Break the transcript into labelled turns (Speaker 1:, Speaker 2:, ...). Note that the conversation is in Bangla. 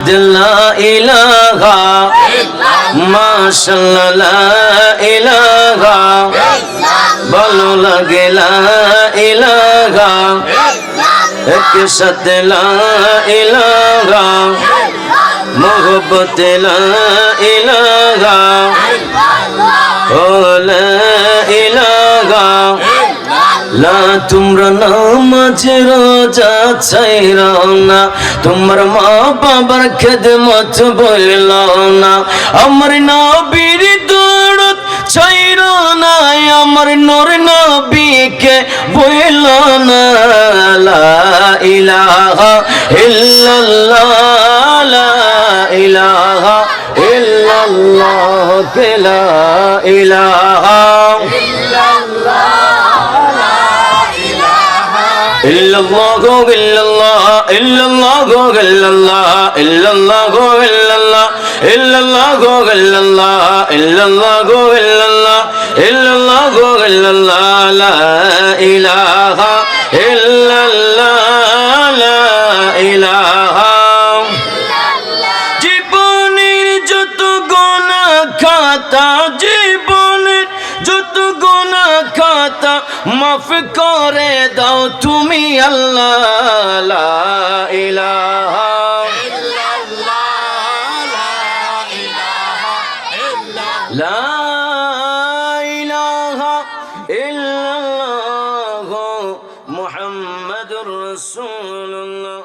Speaker 1: লা ইলাহা মাশাআল্লাহ লা ইলাহা ভালো লাগে লা ইলাহা এক সাথে লা ইলাহা মোহব্বত লা ইলাহা ও লা ইলাহা লা তোমরা নামাজ রোজা ছাইরো না তোমার মা বাবার খেদমত বইলো না আমার নবীর দরদ ছাইরো না আমার নূর নবীকে বইলো না লা ইলাহা ইল্লাল্লাহ লা ইলাহা ইল্লাল্লাহ লা ইলাহা illallah illallah illallah illallah illallah illallah illallah illallah illallah illallah illallah la ilaha illallah la ilaha জীবনের যত গুনাহ খাতা জীবনের যত গুনাহ খাতা মাফ করে দাও তুমি আল্লাহ লা ইলাহা ইল্লাল্লাহ লা ইলাহা ইল্লাল্লাহ মুহাম্মাদুর রাসূলুল্লাহ